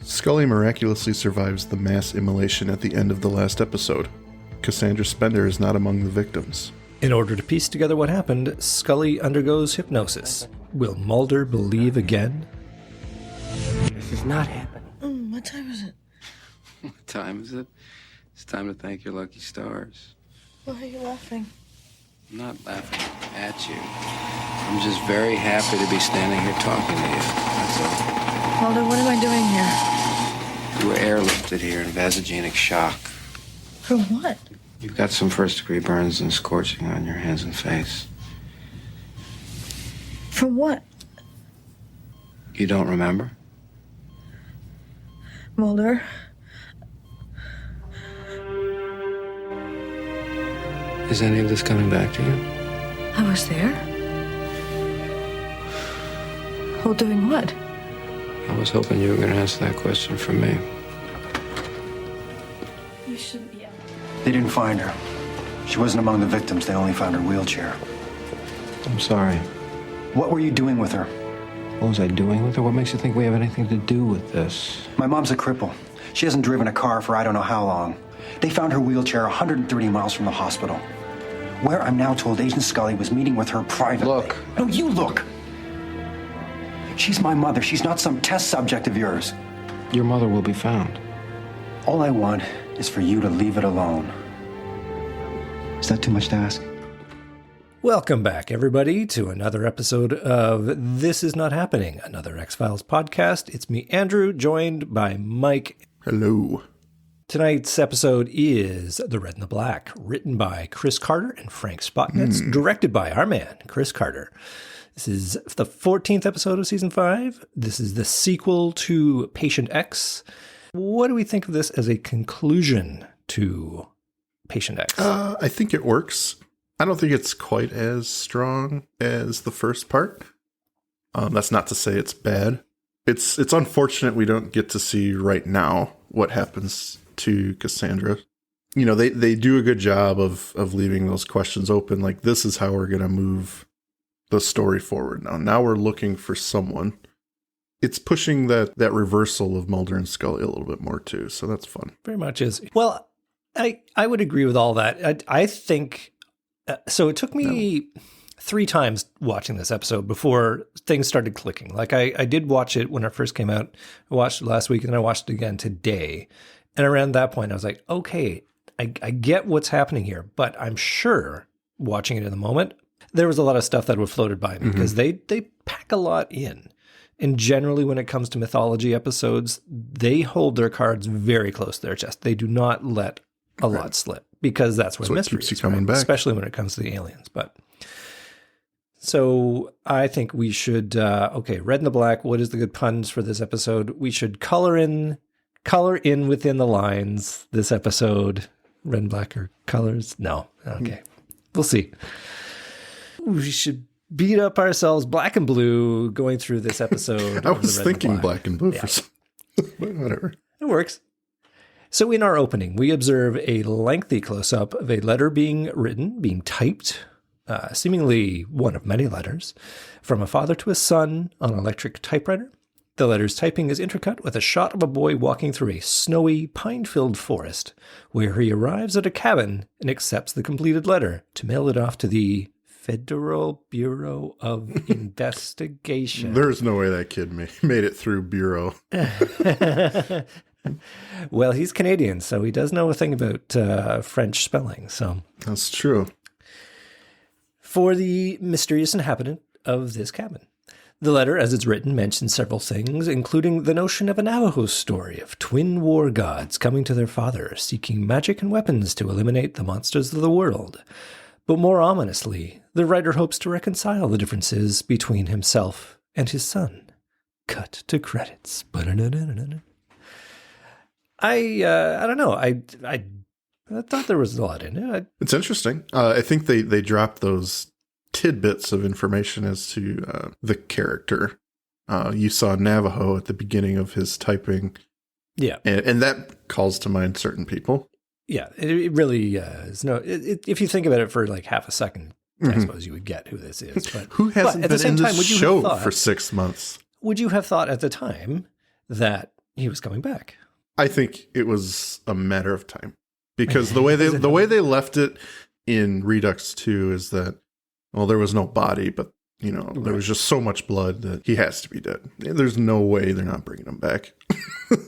Scully miraculously survives the mass immolation at the end of the last episode. Cassandra Spender is not among the victims. In order to piece together what happened, Scully undergoes hypnosis. Will Mulder believe again? This is not happening. What time is it? What time is it? It's time to thank your lucky stars. Why are you laughing? I'm not laughing at you. I'm just very happy to be standing here talking to you. That's all. Mulder, what am I doing here? You were airlifted here in vasogenic shock. For what? You've got some first-degree burns and scorching on your hands and face. For what? You don't remember? Mulder? Is any of this coming back to you? I was there? Well, doing what? I was hoping you were going to answer that question for me. You shouldn't be out. They didn't find her. She wasn't among the victims. They only found her wheelchair. I'm sorry. What were you doing with her? What was I doing with her? What makes you think we have anything to do with this? My mom's a cripple. She hasn't driven a car for I don't know how long. They found her wheelchair 130 miles from the hospital, where I'm now told Agent Scully was meeting with her privately. Look. No, you look. She's my mother. She's not some test subject of yours. Your mother will be found. All I want is for you to leave it alone. Is that too much to ask? Welcome back, everybody, to another episode of This Is Not Happening, another X-Files podcast. It's me, Andrew, joined by Mike. Hello. Tonight's episode is The Red and the Black, written by Chris Carter and Frank Spotnitz, directed by our man, Chris Carter. This is the 14th episode of Season 5. This is the sequel to Patient X. What do we think of this as a conclusion to Patient X? I think it works. I don't think it's quite as strong as the first part. That's not to say it's bad. It's unfortunate we don't get to see right now what happens to Cassandra. You know, they do a good job of leaving those questions open. Like, this is how we're going to move the story forward now. Now we're looking for someone. It's pushing that reversal of Mulder and Scully a little bit more too. So that's fun. Very much is. Well, I would agree with all that. I think... So it took me 3 times watching this episode before things started clicking. Like I did watch it when it first came out. I watched it last week and then I watched it again today. And around that point, I was like, okay, I get what's happening here. But I'm sure watching it in the moment, there was a lot of stuff that would floated by me because they pack a lot in. And generally, when it comes to mythology episodes, they hold their cards very close to their chest. They do not let a lot slip. Because that's where mystery keeps you is, coming right? back. Especially when it comes to the aliens. But so I think we should, Red and the Black, what is the good puns for this episode? We should color in within the lines this episode. Red and black are colors? No. Okay. We'll see. We should beat up ourselves black and blue going through this episode. I was thinking black and blue for some, but whatever. It works. So in our opening, we observe a lengthy close-up of a letter being written, being typed, seemingly one of many letters, from a father to a son on an electric typewriter. The letter's typing is intercut with a shot of a boy walking through a snowy, pine-filled forest, where he arrives at a cabin and accepts the completed letter to mail it off to the Federal Bureau of Investigation. There's no way that kid made it through Bureau. Well, he's Canadian, so he does know a thing about French spelling. So That's true. For the mysterious inhabitant of this cabin. The letter, as it's written, mentions several things, including the notion of a Navajo story of twin war gods coming to their father, seeking magic and weapons to eliminate the monsters of the world. But more ominously, the writer hopes to reconcile the differences between himself and his son. Cut to credits. I don't know. I thought there was a lot in it. It's interesting. I think they dropped those tidbits of information as to the character. You saw Navajo at the beginning of his typing. Yeah. And that calls to mind certain people. Yeah, it really is. If you think about it for like half a second, I suppose you would get who this is. But who hasn't but at been the same in time, this show for 6 months? Would you have thought at the time that, he was coming back. I think it was a matter of time because the way they left it in Redux 2 is that, well, there was no body, but there was just so much blood that he has to be dead. There's no way they're not bringing him back.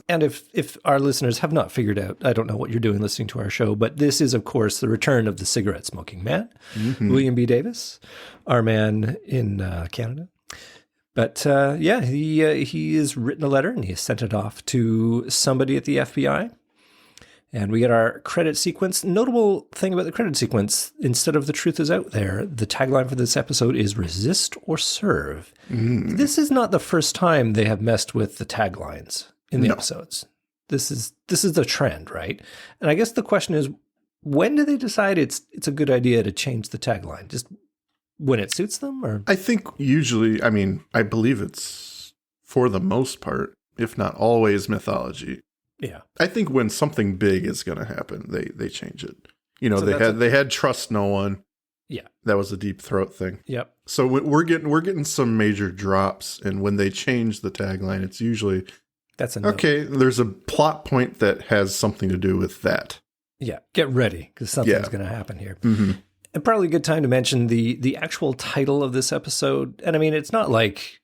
And if our listeners have not figured out, I don't know what you're doing listening to our show, but this is, of course, the return of the cigarette smoking man, William B. Davis, our man in Canada. But he has written a letter and he has sent it off to somebody at the FBI. And we get our credit sequence. Notable thing about the credit sequence, instead of "The truth is out there," the tagline for this episode is "Resist or serve." This is not the first time they have messed with the taglines in the episodes. This is the trend, right? And I guess the question is, when do they decide it's a good idea to change the tagline? Just when it suits them? Or I think usually, I believe it's for the most part, if not always, mythology. Yeah. I think when something big is going to happen, they change it. So they had Trust No One. Yeah. That was a Deep Throat thing. Yep. So we're getting some major drops, and when they change the tagline, it's usually that's okay. There's a plot point that has something to do with that. Yeah. Get ready because something's going to happen here. Mm-hmm. And probably a good time to mention the actual title of this episode. And it's not like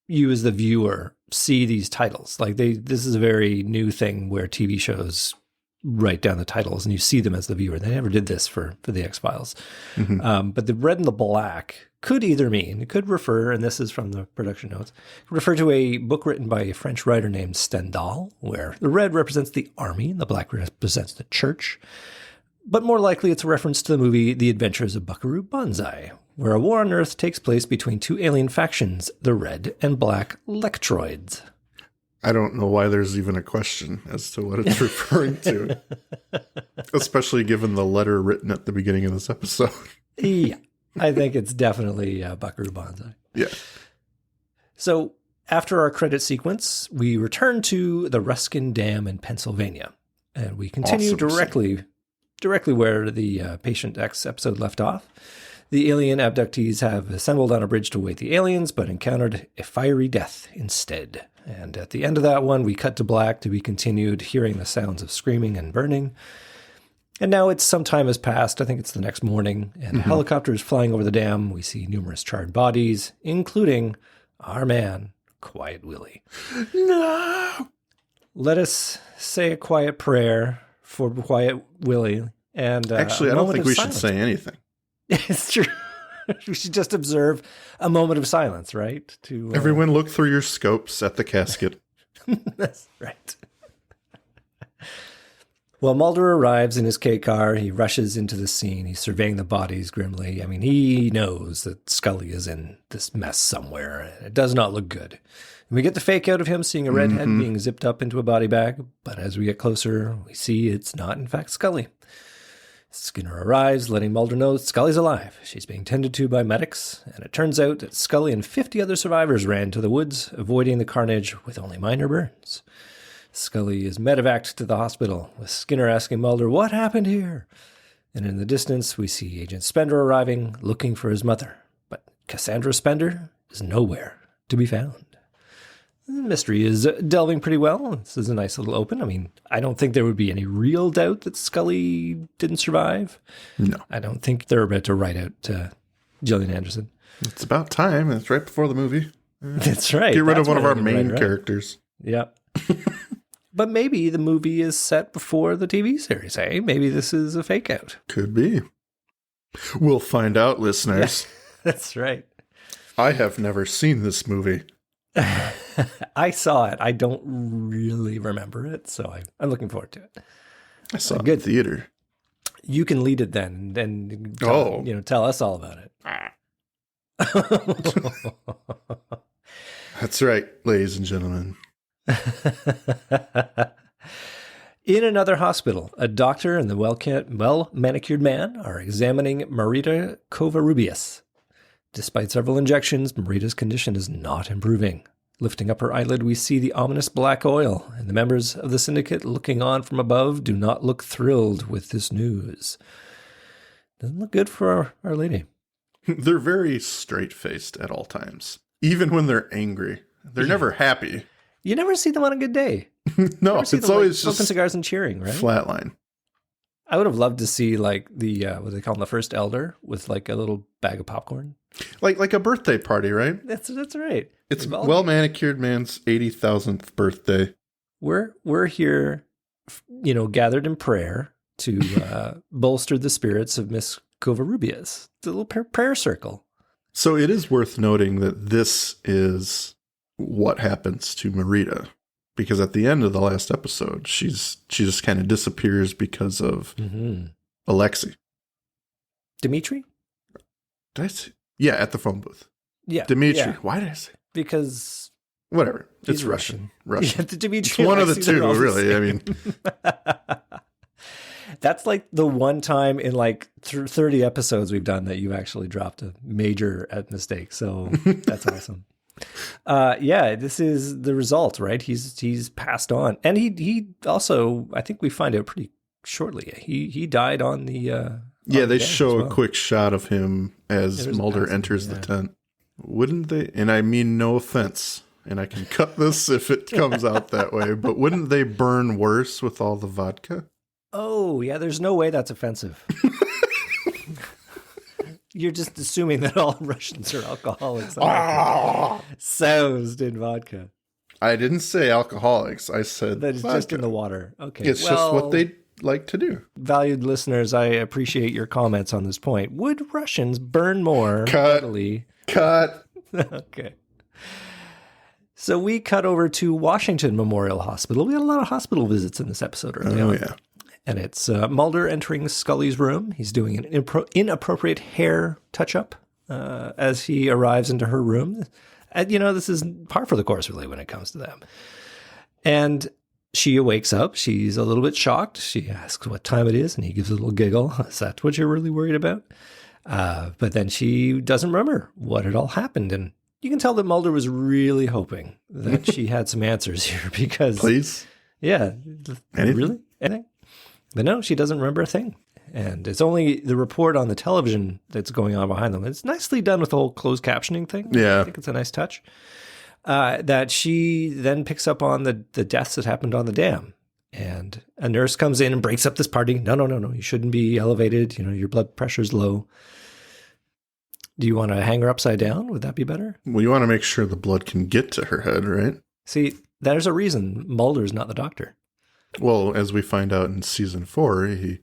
you as the viewer see these titles. Like this is a very new thing where TV shows write down the titles and you see them as the viewer. They never did this for the X-Files. Mm-hmm. But the red and the black could either mean, it could refer, and this is from the production notes, refer to a book written by a French writer named Stendhal, where the red represents the army and the black represents the church. But more likely it's a reference to the movie The Adventures of Buckaroo Banzai, where a war on Earth takes place between two alien factions, the red and black Lectroids. I don't know why there's even a question as to what it's referring to, especially given the letter written at the beginning of this episode. Yeah, I think it's definitely Buckaroo Banzai. Yeah. So after our credit sequence, we return to the Ruskin Dam in Pennsylvania, and we continue directly where the Patient X episode left off. The alien abductees have assembled on a bridge to await the aliens, but encountered a fiery death instead. And at the end of that one, we cut to black to be continued, hearing the sounds of screaming and burning. And now it's some time has passed. I think it's the next morning, and a helicopter is flying over the dam. We see numerous charred bodies, including our man, Quiet Willie. No! Let us say a quiet prayer for Quiet Willie. And actually, I don't think we should say anything. It's true. We should just observe a moment of silence, right? To everyone look through your scopes at the casket. That's right. Well, Mulder arrives in his K car. He rushes into the scene. He's surveying the bodies grimly. He knows that Scully is in this mess somewhere, and it does not look good. And we get the fake out of him seeing a red head being zipped up into a body bag. But as we get closer, we see it's not, in fact, Scully. Skinner arrives, letting Mulder know Scully's alive. She's being tended to by medics, and it turns out that Scully and 50 other survivors ran to the woods, avoiding the carnage with only minor burns. Scully is medevaced to the hospital, with Skinner asking Mulder, "What happened here?" And in the distance, we see Agent Spender arriving, looking for his mother. But Cassandra Spender is nowhere to be found. The mystery is delving pretty well. This is a nice little open. I don't think there would be any real doubt that Scully didn't survive. No. I don't think they're about to write out Gillian Anderson. It's about time. It's right before the movie. That's right. Get rid That's of one of when our they're gonna main write it out. characters. Yep. But maybe the movie is set before the TV series, eh? Maybe this is a fake out. Could be. We'll find out, listeners. That's right. I have never seen this movie. I saw it. I don't really remember it, so I'm looking forward to it. I saw it in the theater. You can lead it then, and tell us all about it. That's right, ladies and gentlemen. In another hospital, a doctor and the well-manicured man are examining Marita Covarrubias. Despite several injections, Marita's condition is not improving. Lifting up her eyelid, we see the ominous black oil, and the members of the syndicate looking on from above do not look thrilled with this news. Doesn't look good for Our Lady. They're very straight-faced at all times. Even when they're angry. They're never happy. You never see them on a good day. No, Never see it's them, always smoking just cigars and cheering, right? flatline. I would have loved to see like the what do they call them, the first elder with like a little bag of popcorn. Like a birthday party, right? That's right. It's We've all- well manicured man's 80,000th birthday. We're here, gathered in prayer to bolster the spirits of Miss Covarrubias. It's a little prayer circle. So it is worth noting that this is what happens to Marita, because at the end of the last episode, she just kind of disappears because of Alexei. Dimitri? Did I say? Yeah, at the phone booth. Yeah. Dimitri. yeah. Why did I say? Whatever. Whatever. He's It's Russian. Yeah, the Dimitri. It's one of the Alexei, they're two, all the really. I same. mean, That's like the one time in like 30 episodes we've done that you actually dropped a major mistake. So that's awesome. This is the result, right? He's passed on, and he also, I think we find out pretty shortly, he died on the they dam show as a well. quick shot of him as There's a Mulder passing, enters the yeah. tent. Wouldn't they? And I mean no offense, and I can cut this if it comes out that way, but wouldn't they burn worse with all the vodka? Oh yeah, there's no way that's offensive. You're just assuming that all Russians are alcoholics, soused in vodka. I didn't say alcoholics. I said That is vodka. just in the water. Okay, It's just what they like to do. Valued listeners, I appreciate your comments on this point. Would Russians burn more readily? Cut. Okay. So we cut over to Washington Memorial Hospital. We had a lot of hospital visits in this episode early on. Yeah. And it's Mulder entering Scully's room. He's doing an inappropriate hair touch-up as he arrives into her room. And, this is par for the course, really, when it comes to them. And she wakes up. She's a little bit shocked. She asks what time it is, and he gives a little giggle. Is that what you're really worried about? But then she doesn't remember what had all happened. And you can tell that Mulder was really hoping that she had some answers here because... Please? Yeah. Anything? Really? Anything? But no, she doesn't remember a thing. And it's only the report on the television that's going on behind them. It's nicely done with the whole closed captioning thing. Yeah. I think it's a nice touch. That she then picks up on the deaths that happened on the dam. And a nurse comes in and breaks up this party. No. You shouldn't be elevated. Your blood pressure's low. Do you want to hang her upside down? Would that be better? Well, you want to make sure the blood can get to her head, right? See, there's a reason Mulder's not the doctor. Well, as we find out in season 4, he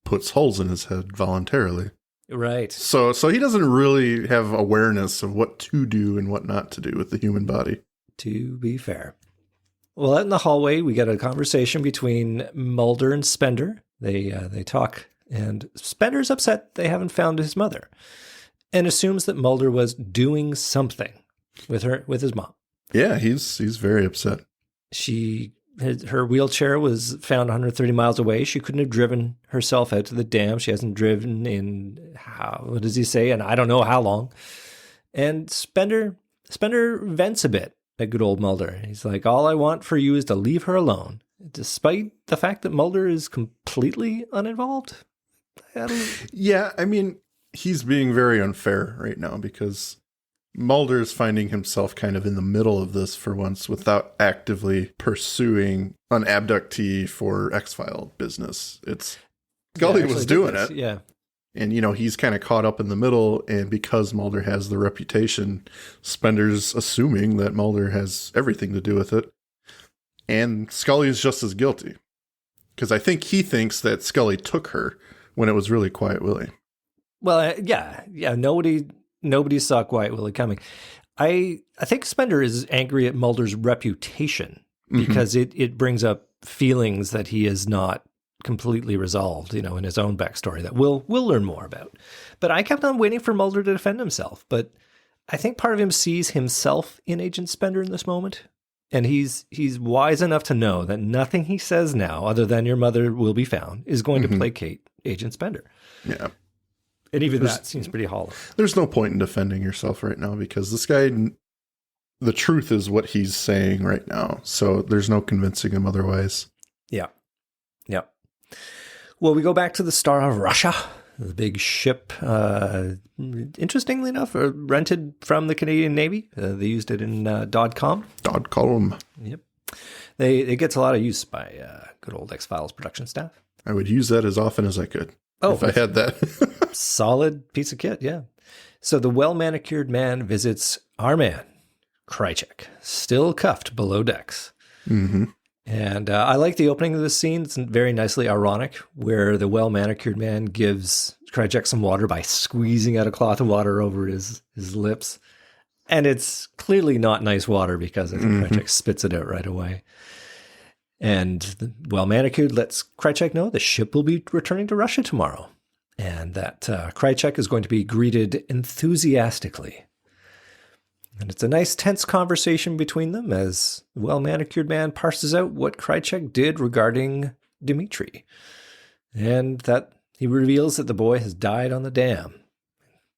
puts holes in his head voluntarily. Right. So he doesn't really have awareness of what to do and what not to do with the human body. To be fair. Well, out in the hallway, we get a conversation between Mulder and Spender. They talk, and Spender's upset they haven't found his mother, and assumes that Mulder was doing something with his mom. Yeah, he's very upset. Her wheelchair was found 130 miles away. She couldn't have driven herself out to the dam. She hasn't driven in, what does he say? And I don't know how long. And Spender vents a bit at good old Mulder. He's like, all I want for you is to leave her alone, despite the fact that Mulder is completely uninvolved. Yeah, I mean, he's being very unfair right now because Mulder's finding himself kind of in the middle of this for once without actively pursuing an abductee for X-File business. Scully was doing it. Yeah. And, he's kind of caught up in the middle. And because Mulder has the reputation, Spender's assuming that Mulder has everything to do with it. And Scully is just as guilty. Because I think he thinks that Scully took her when it was really Quiet Willie. Well, yeah. Nobody saw Quiet Willie coming. I think Spender is angry at Mulder's reputation because it brings up feelings that he is not completely resolved, in his own backstory that we'll learn more about. But I kept on waiting for Mulder to defend himself. But I think part of him sees himself in Agent Spender in this moment. And he's wise enough to know that nothing he says now, other than your mother will be found, is going to placate Agent Spender. Yeah. And even that seems pretty hollow. There's no point in defending yourself right now because this guy, the truth is what he's saying right now. So there's no convincing him otherwise. Yeah. Well, we go back to the Star of Russia, the big ship, interestingly enough, rented from the Canadian Navy. They used it in .com. .com. Yep. It gets a lot of use by good old X-Files production staff. I would use that as often as I could. Oh, if I had that. Solid piece of kit, yeah. So the well-manicured man visits our man, Krychek, still cuffed below decks. Mm-hmm. And I like the opening of this scene. It's very nicely ironic, where the well-manicured man gives Krychek some water by squeezing out a cloth of water over his lips. And it's clearly not nice water because I think Krychek spits it out right away. And the well-manicured lets Krychek know the ship will be returning to Russia tomorrow, and that Krychek is going to be greeted enthusiastically. And it's a nice tense conversation between them as the well-manicured man parses out what Krychek did regarding Dmitri, and that he reveals that the boy has died on the dam.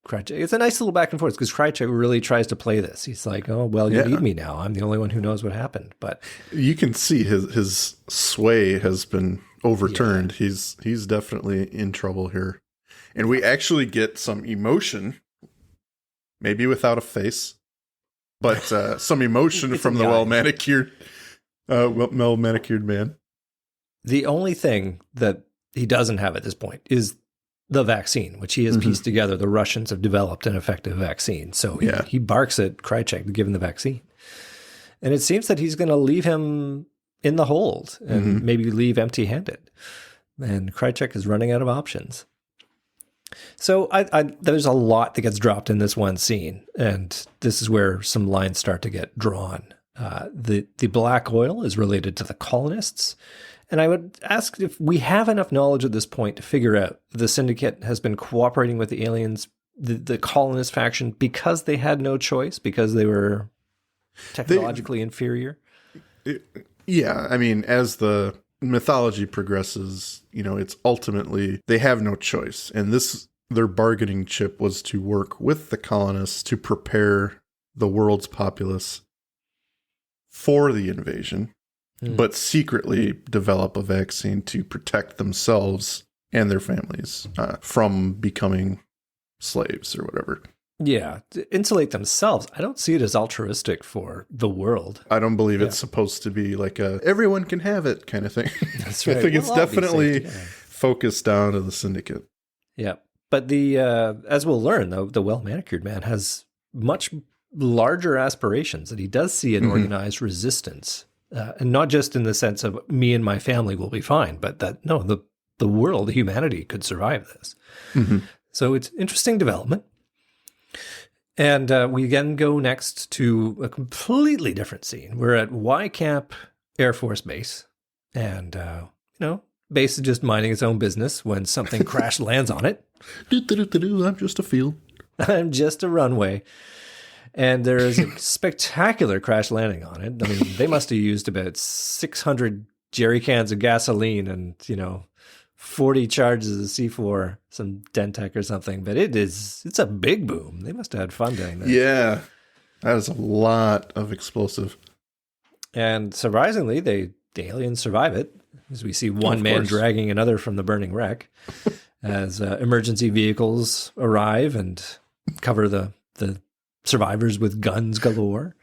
Krychek, it's a nice little back and forth because Krychek really tries to play this. He's like, oh, well, you need me now. I'm the only one who knows what happened. But you can see his sway has been overturned. Yeah. He's definitely in trouble here. And we actually get some emotion, maybe without a face, but some emotion from the well-manicured man. The only thing that he doesn't have at this point is the vaccine, which he has pieced together. The Russians have developed an effective vaccine. So he barks at Krychek to give him the vaccine. And it seems that he's going to leave him in the hold and maybe leave empty-handed. And Krychek is running out of options. So there's a lot that gets dropped in this one scene. And this is where some lines start to get drawn. The black oil is related to the colonists. And I would ask if we have enough knowledge at this point to figure out the Syndicate has been cooperating with the aliens, the colonist faction, because they had no choice, because they were technologically inferior. Yeah, I mean, as the mythology progresses, it's ultimately they have no choice. And their bargaining chip was to work with the colonists to prepare the world's populace for the invasion. But secretly develop a vaccine to protect themselves and their families from becoming slaves or whatever. Yeah, to insulate themselves. I don't see it as altruistic for the world. I don't believe it's supposed to be like a everyone can have it kind of thing. That's right. I think it's definitely focused down to the Syndicate. Yeah, but as we'll learn, though, the well-manicured man has much larger aspirations, and he does see an organized resistance. And not just in the sense of me and my family will be fine, but that, no, the world, humanity could survive this. So it's interesting development. And we again go next to a completely different scene. We're at Y Camp Air Force Base. And, base is just minding its own business when something crash lands on it. I'm just a field. I'm just a runway. And there is a spectacular crash landing on it. I mean, they must have used about 600 jerry cans of gasoline and, 40 charges of C4, some Dentec or something. But it's a big boom. They must have had fun doing that. Yeah, that is a lot of explosive. And surprisingly, the aliens survive it, as we see one man dragging another from the burning wreck as emergency vehicles arrive and cover the survivors with guns galore.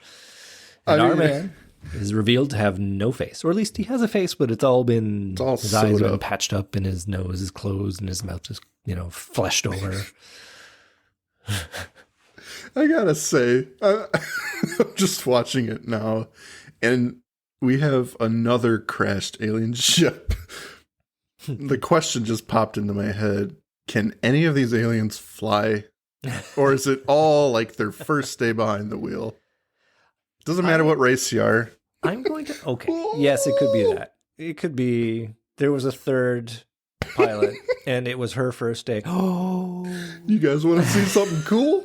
And our man is revealed to have no face, or at least he has a face, but his eyes have been patched up, and his nose is closed, and his mouth is, fleshed over. I gotta say, I'm just watching it now, and we have another crashed alien ship. The question just popped into my head: can any of these aliens fly? Or is it all like their first day behind the wheel? Doesn't matter what race you are. I'm going to... Okay. Yes, it could be that. It could be there was a third pilot and it was her first day. Oh. You guys want to see something cool?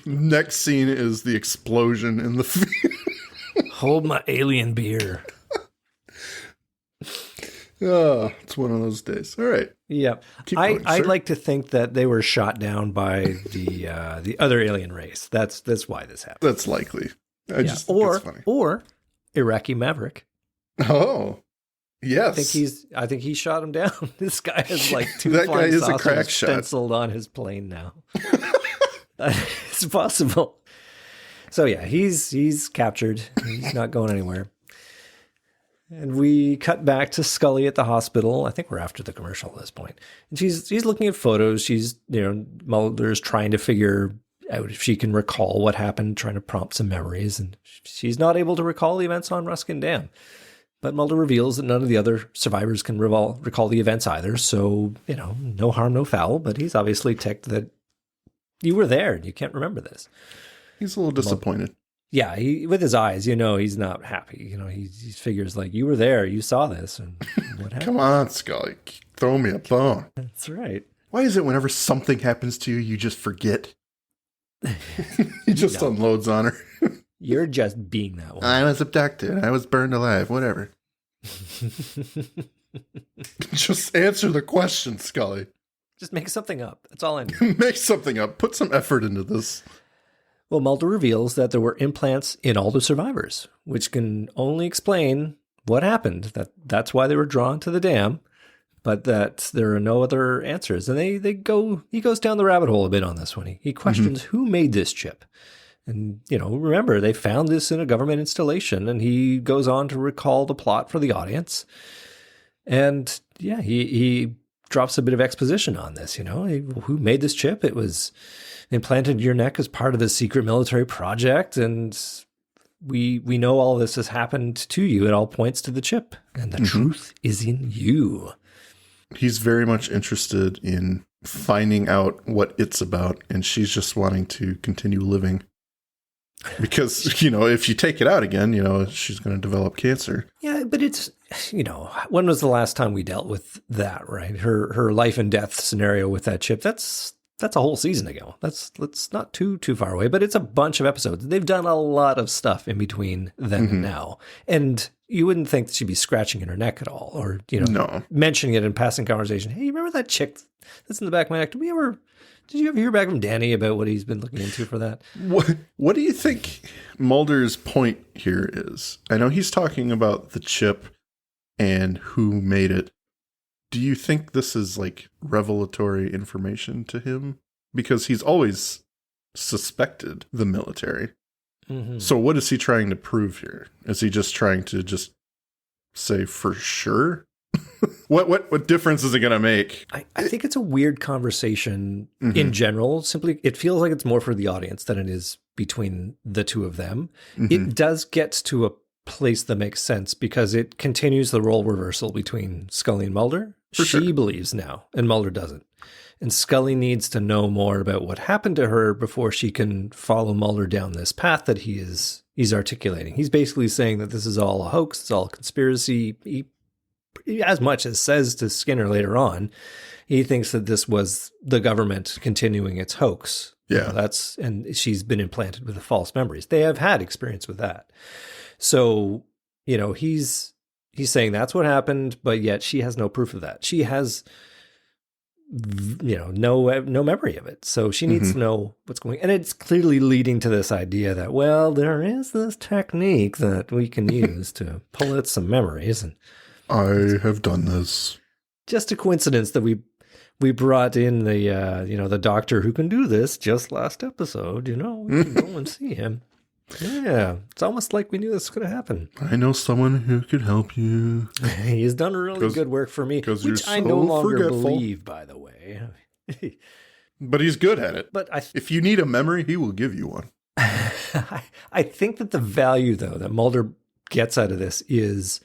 Next scene is the explosion in the field. Hold my alien beer. Oh, it's one of those days. All right. Yeah. I'd like to think that they were shot down by the other alien race. That's why this happened. That's likely. It's funny. Or Iraqi Maverick. Oh. Yes. I think he shot him down. This guy has like two That guy flying is a saucers crack shot. stenciled on his plane now. It's possible. So yeah, he's captured. He's not going anywhere. And we cut back to Scully at the hospital. I think we're after the commercial at this point. And she's looking at photos. She's, Mulder's trying to figure out if she can recall what happened, trying to prompt some memories. And she's not able to recall the events on Ruskin Dam. But Mulder reveals that none of the other survivors can recall the events either. So, no harm, no foul. But he's obviously ticked that you were there and you can't remember this. He's a little disappointed. Yeah, with his eyes, he's not happy. He figures like, you were there, you saw this, and what happened? Come on, Scully, throw me a bone. That's right. Why is it whenever something happens to you, you just forget? He just unloads on her. You're just being that one. I was abducted. I was burned alive. Whatever. Just answer the question, Scully. Just make something up. That's all I need. Make something up. Put some effort into this. Well, Mulder reveals that there were implants in all the survivors, which can only explain what happened. That's why they were drawn to the dam, but that there are no other answers. And he goes down the rabbit hole a bit on this one. He questions who made this chip. And, remember, they found this in a government installation, and he goes on to recall the plot for the audience. And yeah, he drops a bit of exposition on this, who made this chip? It was implanted in your neck as part of the secret military project, and we know all this has happened to you. It all points to the chip, and the truth is in you. He's very much interested in finding out what it's about, and she's just wanting to continue living. Because, if you take it out again, she's going to develop cancer. Yeah, but it's, when was the last time we dealt with that, right? Her life and death scenario with that chip, that's a whole season ago. That's not too far away, but it's a bunch of episodes. They've done a lot of stuff in between then and now. And you wouldn't think that she'd be scratching in her neck at all, or, mentioning it in passing conversation. Hey, you remember that chick that's in the back of my neck? Did you ever hear back from Danny about what he's been looking into for that? What do you think Mulder's point here is? I know he's talking about the chip and who made it. Do you think this is like revelatory information to him? Because he's always suspected the military. Mm-hmm. So what is he trying to prove here? Is he just trying to just say for sure? What difference is it going to make? I think it's a weird conversation in general. Simply, it feels like it's more for the audience than it is between the two of them. It does get to a place that makes sense because it continues the role reversal between Scully and Mulder. She believes now, and Mulder doesn't. And Scully needs to know more about what happened to her before she can follow Mulder down this path that he's articulating. He's basically saying that this is all a hoax, it's all a conspiracy. He as much as says to Skinner later on, he thinks that this was the government continuing its hoax. Yeah. And she's been implanted with the false memories. They have had experience with that. So, he's saying that's what happened, but yet she has no proof of that. She has, no memory of it. So she needs to know what's going on. And it's clearly leading to this idea that, well, there is this technique that we can use to pull out some memories. And I have done this. Just a coincidence that we brought in the doctor who can do this just last episode. We can go and see him. Yeah, it's almost like we knew this was going to happen. I know someone who could help you. He's done really good work for me, which I no longer believe, by the way. But he's good at it. But if you need a memory, he will give you one. I think that the value, though, that Mulder gets out of this is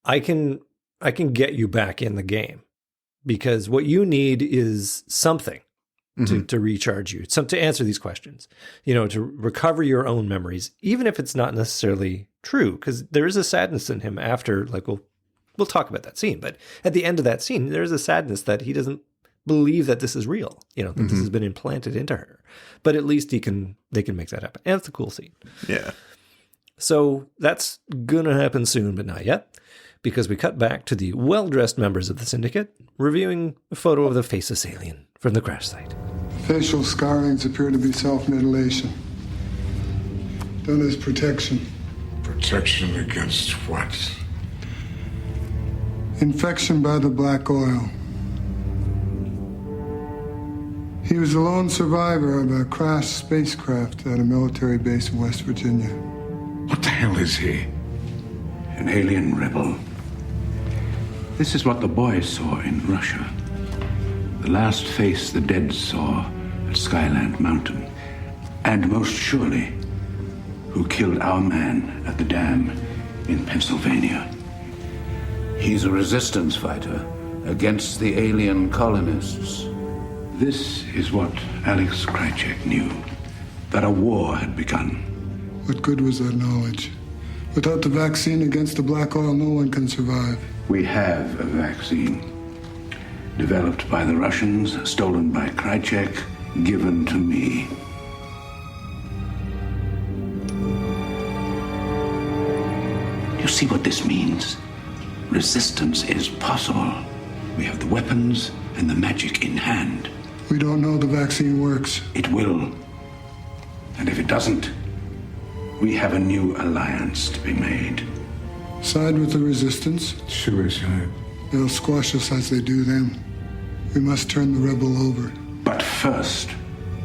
I can get you back in the game, because what you need is something to recharge you, to answer these questions, to recover your own memories, even if it's not necessarily true, because there is a sadness in him after, like, we'll talk about that scene, but at the end of that scene, there's a sadness that he doesn't believe that this is real, that this has been implanted into her, but at least they can make that happen. And it's a cool scene. Yeah. So that's going to happen soon, but not yet, because we cut back to the well-dressed members of the syndicate reviewing a photo of the faceless alien from the crash site. Facial scarrings appear to be self-mutilation. Done as protection. Protection against what? Infection by the black oil. He was a lone survivor of a crashed spacecraft at a military base in West Virginia. What the hell is he? An alien rebel. This is what the boys saw in Russia. The last face the dead saw at Skyland Mountain. And most surely, who killed our man at the dam in Pennsylvania. He's a resistance fighter against the alien colonists. This is what Alex Krycek knew, that a war had begun. What good was that knowledge? Without the vaccine against the black oil, no one can survive. We have a vaccine. Developed by the Russians, stolen by Krycek, given to me. You see what this means? Resistance is possible. We have the weapons and the magic in hand. We don't know the vaccine works. It will. And if it doesn't, we have a new alliance to be made. Side with the resistance. Suicide. They'll squash us as they do them. We must turn the rebel over. But first,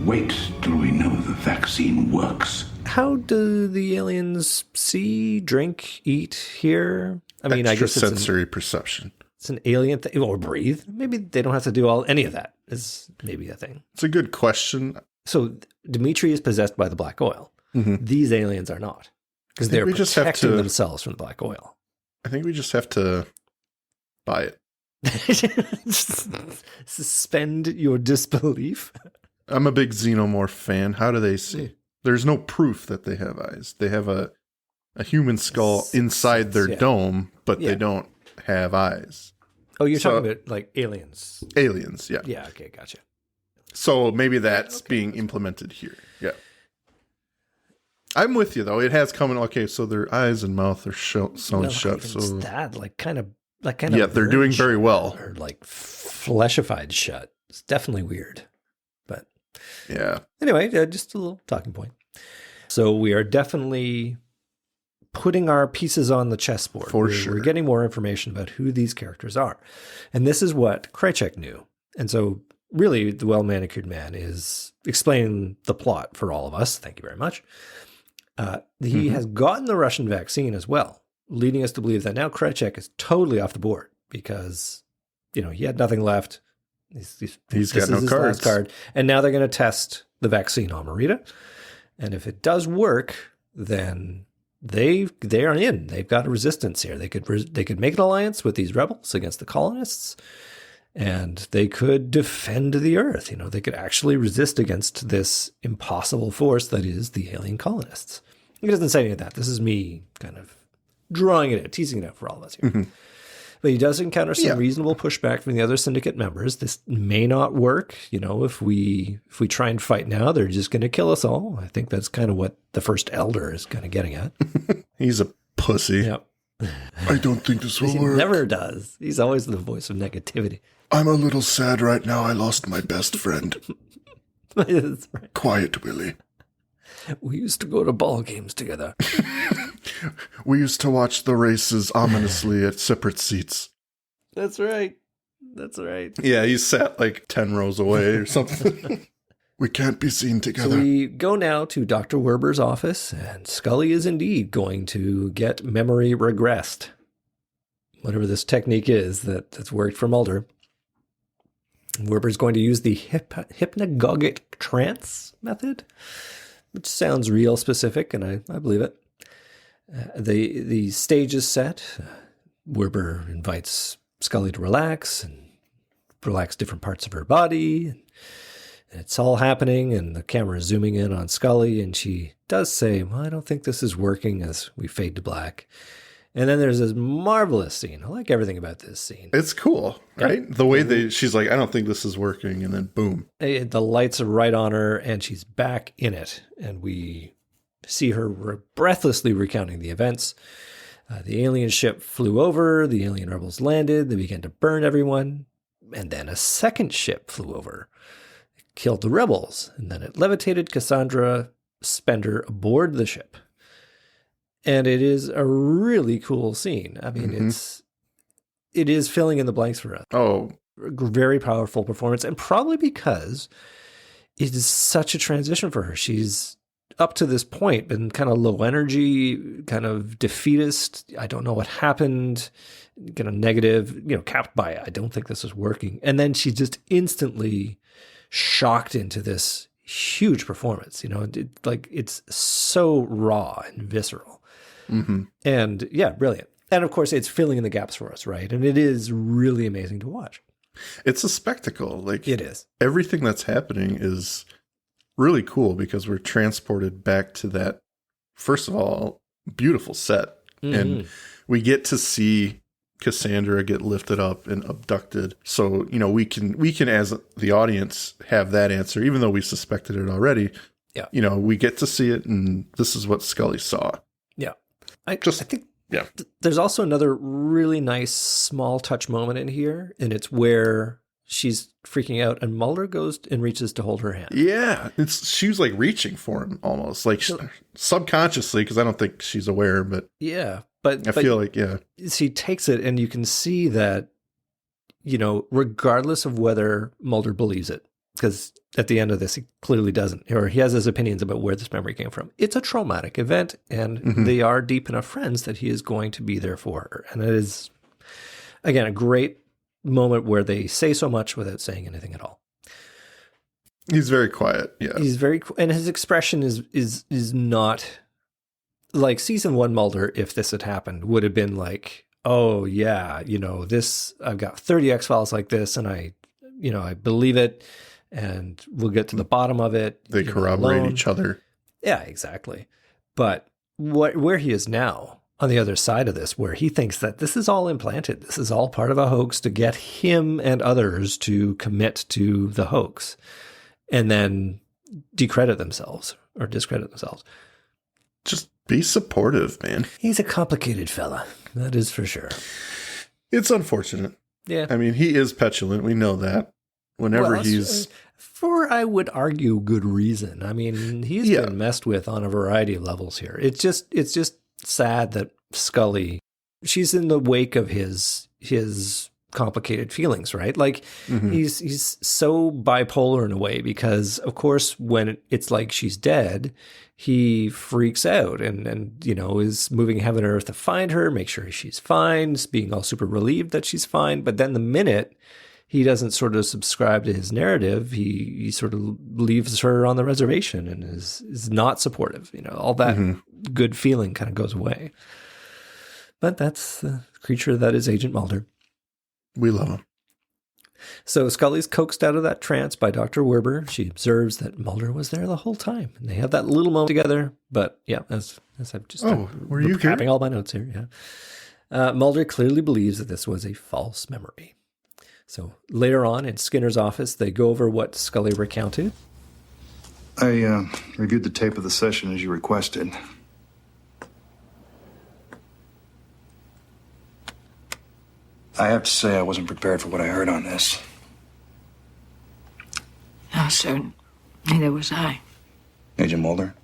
wait till we know the vaccine works. How do the aliens see, drink, eat, hear? I mean, I guess sensory perception. It's an alien thing, or breathe. Maybe they don't have to do any of that. Is maybe a thing. It's a good question. So Dimitri is possessed by the black oil. Mm-hmm. These aliens are not, because they're protecting themselves from the black oil. I think we just have to buy it. Suspend your disbelief. I'm a big xenomorph fan. How do they see? There's no proof that they have eyes. They have a human skull inside their dome, but they don't have eyes. Oh, you're talking about like aliens. Aliens, yeah. Yeah, okay, gotcha. So maybe that's being implemented here. Yeah. I'm with you, though. It has come in. Okay, so their eyes and mouth are sewn shut. So that, yeah, they're doing very well. Or like fleshified shut. It's definitely weird. But yeah. Anyway, just a little talking point. So we are definitely putting our pieces on the chessboard. For sure. We're getting more information about who these characters are. And this is what Krycek knew. And so really, the well-manicured man is explaining the plot for all of us. Thank you very much. He has gotten the Russian vaccine as well, leading us to believe that now Krycek is totally off the board because, he had nothing left. He's got no cards. Last card. And now they're going to test the vaccine on Marita. And if it does work, then they are in. They've got a resistance here. They could make an alliance with these rebels against the colonists, and they could defend the Earth. They could actually resist against this impossible force that is the alien colonists. He doesn't say any of that. This is me kind of drawing it out, teasing it out for all of us here. Mm-hmm. But he does encounter some reasonable pushback from the other syndicate members. This may not work. If we try and fight now, they're just going to kill us all. I think that's kind of what the first elder is kind of getting at. He's a pussy. Yep. I don't think this will work. He never does. He's always the voice of negativity. I'm a little sad right now. I lost my best friend. That's right. Quiet Willie. We used to go to ball games together. We used to watch the races ominously at separate seats. That's right. That's right. Yeah, he sat like 10 rows away or something. We can't be seen together. So we go now to Dr. Werber's office, and Scully is indeed going to get memory regressed. Whatever this technique is that's worked for Mulder. Werber's going to use the hypnagogic trance method, which sounds real specific, and I believe it. The stage is set. Werber invites Scully to relax different parts of her body. And it's all happening, and the camera is zooming in on Scully, and she does say, well, I don't think this is working, as we fade to black. And then there's this marvelous scene. I like everything about this scene. It's cool, right? The way she's like, I don't think this is working, and then boom. The lights are right on her, and she's back in it. And we see her breathlessly recounting the events. The alien ship flew over, the alien rebels landed, they began to burn everyone, and then a second ship flew over. It killed the rebels, and then it levitated Cassandra Spender aboard the ship. And it is a really cool scene. I mean, it is filling in the blanks for us. Oh, Very powerful performance, and probably because it is such a transition for her. She's up to this point been kind of low energy, kind of defeatist. I don't know what happened, kind of negative, capped by, I don't think this is working. And then she's just instantly shocked into this huge performance. It's so raw and visceral. mm-hmm. And yeah, brilliant. And of course, it's filling in the gaps for us, right? And it is really amazing to watch. It's a spectacle. Like, It is. everything that's happening is really cool because we're transported back to that, first of all, beautiful set. Mm-hmm. And we get to see Cassandra get lifted up and abducted. So, we can as the audience have that answer, even though we suspected it already. Yeah. We get to see it, and this is what Scully saw. Yeah. I think Yeah. there's also another really nice small touch moment in here, and it's where she's freaking out and Mulder goes and reaches to hold her hand. Yeah. She was like reaching for him almost, like subconsciously, because I don't think she's aware, but Yeah. But I feel like, yeah. She takes it, and you can see that, regardless of whether Mulder believes it, because at the end of this, he clearly doesn't, or he has his opinions about where this memory came from. It's a traumatic event, and they are deep enough friends that he is going to be there for her. And it is, again, a great moment where they say so much without saying anything at all. He's very quiet. Yeah. He's very, and his expression is not like season 1 Mulder. If this had happened, would have been like, oh yeah, this, I've got 30 X-Files like this, and I believe it, and we'll get to the bottom of it. They corroborate each other. Yeah, exactly. But where he is now, on the other side of this, where he thinks that this is all implanted, this is all part of a hoax to get him and others to commit to the hoax, and then discredit themselves. Just be supportive, man. He's a complicated fella, that is for sure. It's unfortunate. Yeah. I mean, he is petulant. We know that. Whenever he's... For, I would argue, good reason. I mean, he's been messed with on a variety of levels here. It's just sad that Scully, she's in the wake of his complicated feelings, right? Like, he's so bipolar in a way because, of course, when it's like she's dead, he freaks out and is moving heaven and earth to find her, make sure she's fine, being all super relieved that she's fine. But then the minute he doesn't sort of subscribe to his narrative, he sort of leaves her on the reservation and is not supportive. All that good feeling kind of goes away. But that's the creature that is Agent Mulder. We love him. So Scully's coaxed out of that trance by Dr. Werber. She observes that Mulder was there the whole time. And they have that little moment together. But yeah, as I've just were you recapping all my notes here. Yeah. Mulder clearly believes that this was a false memory. So later on in Skinner's office, they go over what Scully recounted. I reviewed the tape of the session as you requested. I have to say I wasn't prepared for what I heard on this. No, sir. Neither was I. Agent Mulder?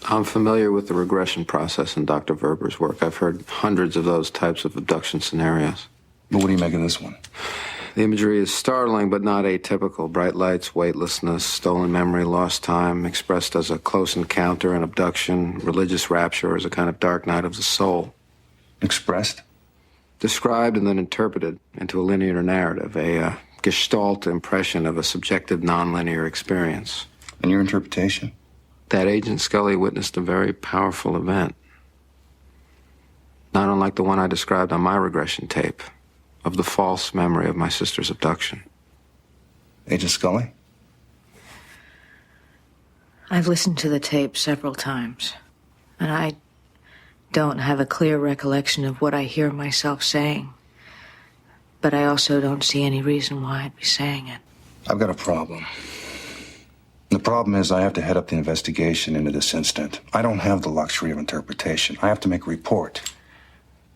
I'm familiar with the regression process in Dr. Verber's work. I've heard hundreds of those types of abduction scenarios. But what do you make of this one? The imagery is startling, but not atypical. Bright lights, weightlessness, stolen memory, lost time, expressed as a close encounter, an abduction, religious rapture as a kind of dark night of the soul. Expressed? Described and then interpreted into a linear narrative, a gestalt impression of a subjective, nonlinear experience. And your interpretation? That Agent Scully witnessed a very powerful event. Not unlike the one I described on my regression tape, of the false memory of my sister's abduction. Agent Scully? I've listened to the tape several times, and I don't have a clear recollection of what I hear myself saying. But I also don't see any reason why I'd be saying it. I've got a problem. The problem is I have to head up the investigation into this incident. I don't have the luxury of interpretation. I have to make a report.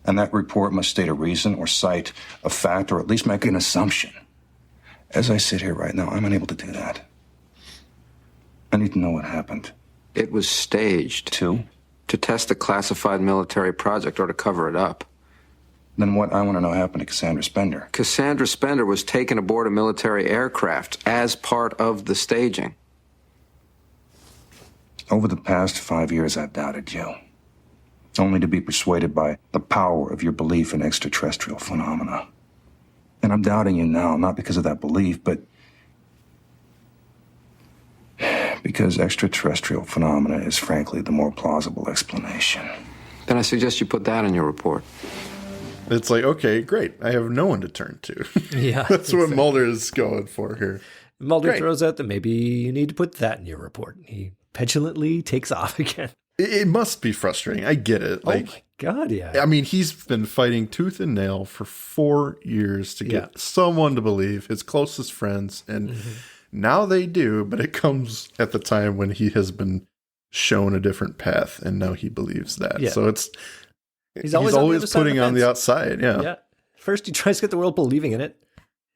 And that report must state a reason or cite a fact or at least make an assumption. As I sit here right now, I'm unable to do that. I need to know what happened. It was staged. To test a classified military project or to cover it up. Then what I want to know happened to Cassandra Spender. Cassandra Spender was taken aboard a military aircraft as part of the staging. Over the past 5 years, I've doubted you, only to be persuaded by the power of your belief in extraterrestrial phenomena. And I'm doubting you now, not because of that belief, but because extraterrestrial phenomena is frankly the more plausible explanation. Then I suggest you put that in your report. It's like, okay, great. I have no one to turn to. Yeah. That's what Mulder is going for here. Mulder Great. throws out that maybe you need to put that in your report. He petulantly takes off again. It must be frustrating. I get it. Like, oh my God, yeah. I mean, he's been fighting tooth and nail for 4 years to get someone to believe, his closest friends, and now they do, but it comes at the time when he has been shown a different path, and now he believes that. Yeah. So it's he's always putting on the fence. outside. Yeah. Yeah. First, he tries to get the world believing in it.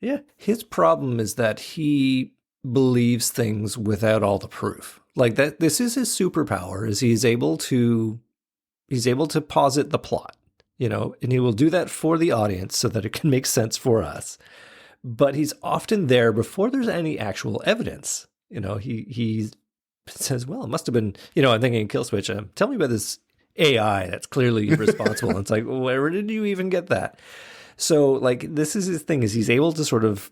Yeah. His problem is that he believes things without all the proof. Like that, this is his superpower. Is he's able to posit the plot, and he will do that for the audience so that it can make sense for us. But he's often there before there's any actual evidence. He says, "Well, it must have been." I'm thinking Kill Switch. Tell me about this AI that's clearly responsible. And it's like, where did you even get that? So, like, this is his thing: is he's able to sort of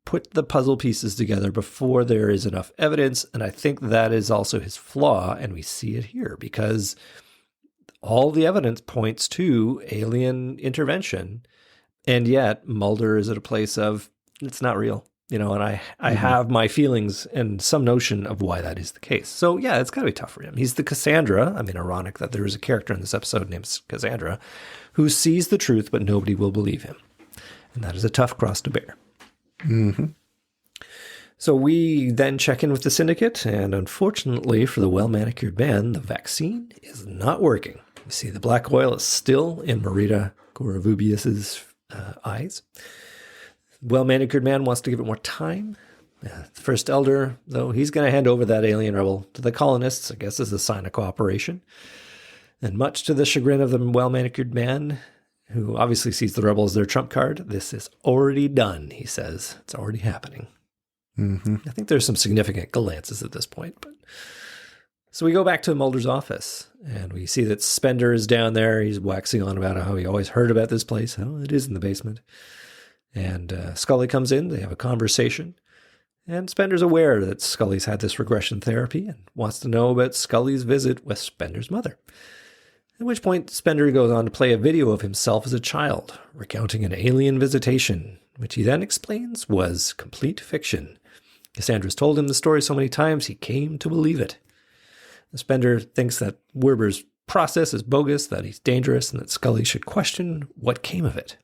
put the puzzle pieces together before there is enough evidence. And I think that is also his flaw. And we see it here because all the evidence points to alien intervention. And yet Mulder is at a place of, it's not real, and I have my feelings and some notion of why that is the case. So yeah, it's gotta be tough for him. He's the Cassandra. I mean, ironic that there is a character in this episode named Cassandra who sees the truth, but nobody will believe him. And that is a tough cross to bear. Mm-hmm. So we then check in with the syndicate, and unfortunately for the well-manicured man, the vaccine is not working. You see the black oil is still in Marita Gorovubius's eyes. Well-manicured man wants to give it more time. The first elder, though, he's going to hand over that alien rebel to the colonists, I guess as a sign of cooperation. And much to the chagrin of the well-manicured man, who obviously sees the rebel as their trump card, this is already done, he says. It's already happening. Mm-hmm. I think there's some significant glances at this point. But so we go back to Mulder's office, and we see that Spender is down there. He's waxing on about how he always heard about this place. Oh, it is in the basement. And Scully comes in. They have a conversation. And Spender's aware that Scully's had this regression therapy and wants to know about Scully's visit with Spender's mother. At which point, Spender goes on to play a video of himself as a child, recounting an alien visitation, which he then explains was complete fiction. Cassandra's told him the story so many times, he came to believe it. Spender thinks that Werber's process is bogus, that he's dangerous, and that Scully should question what came of it.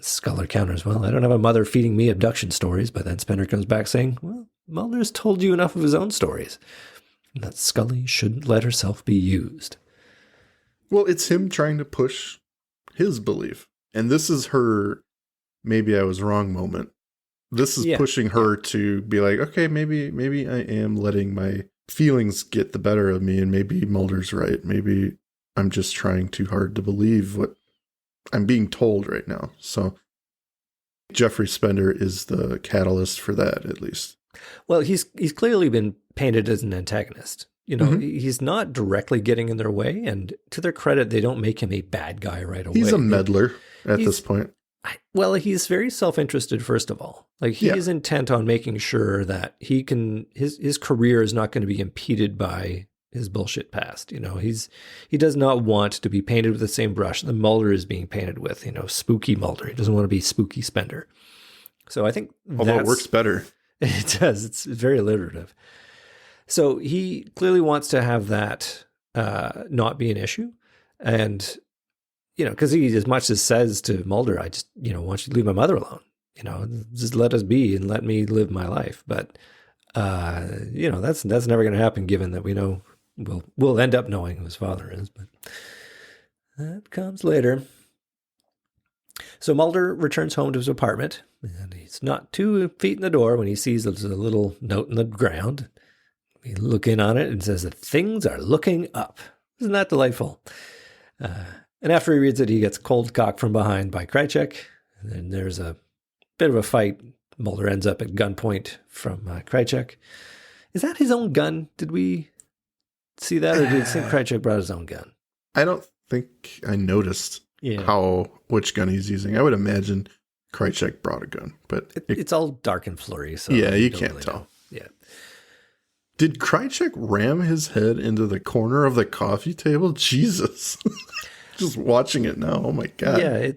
Scully counters, well, I don't have a mother feeding me abduction stories, but then Spender comes back saying, well, Mulder's told you enough of his own stories, and that Scully shouldn't let herself be used. Well, it's him trying to push his belief. And this is her, maybe I was wrong moment. This is pushing her to be like, okay, maybe I am letting my feelings get the better of me, and maybe Mulder's right. Maybe I'm just trying too hard to believe what I'm being told right now. So Jeffrey Spender is the catalyst for that, at least. Well, he's clearly been painted as an antagonist. He's not directly getting in their way, and to their credit, they don't make him a bad guy right away. He's a meddler at this point. Well, he's very self-interested, first of all. Like, he is intent on making sure that he can, his career is not going to be impeded by his bullshit past. He does not want to be painted with the same brush that Mulder is being painted with, spooky Mulder. He doesn't want to be spooky Spender. So I think although it works better. It does. It's very alliterative. So he clearly wants to have that not be an issue. And, because he as much as says to Mulder, I just, want you to leave my mother alone. Just let us be and let me live my life. But, that's never going to happen, given that we know we'll end up knowing who his father is. But that comes later. So Mulder returns home to his apartment, and he's not 2 feet in the door when he sees there's a little note in the ground. We look in on it and says that things are looking up. Isn't that delightful? And after he reads it, he gets cold cocked from behind by Krychek. And then there's a bit of a fight. Mulder ends up at gunpoint from Krychek. Is that his own gun? Did we see that? Or did it seem Krychek brought his own gun? I don't think I noticed which gun he's using. I would imagine Krychek brought a gun, but it's all dark and flurry. So yeah, you can't tell. Know. Yeah. Did Krychek ram his head into the corner of the coffee table? Jesus. Just watching it now. Oh my God. Yeah,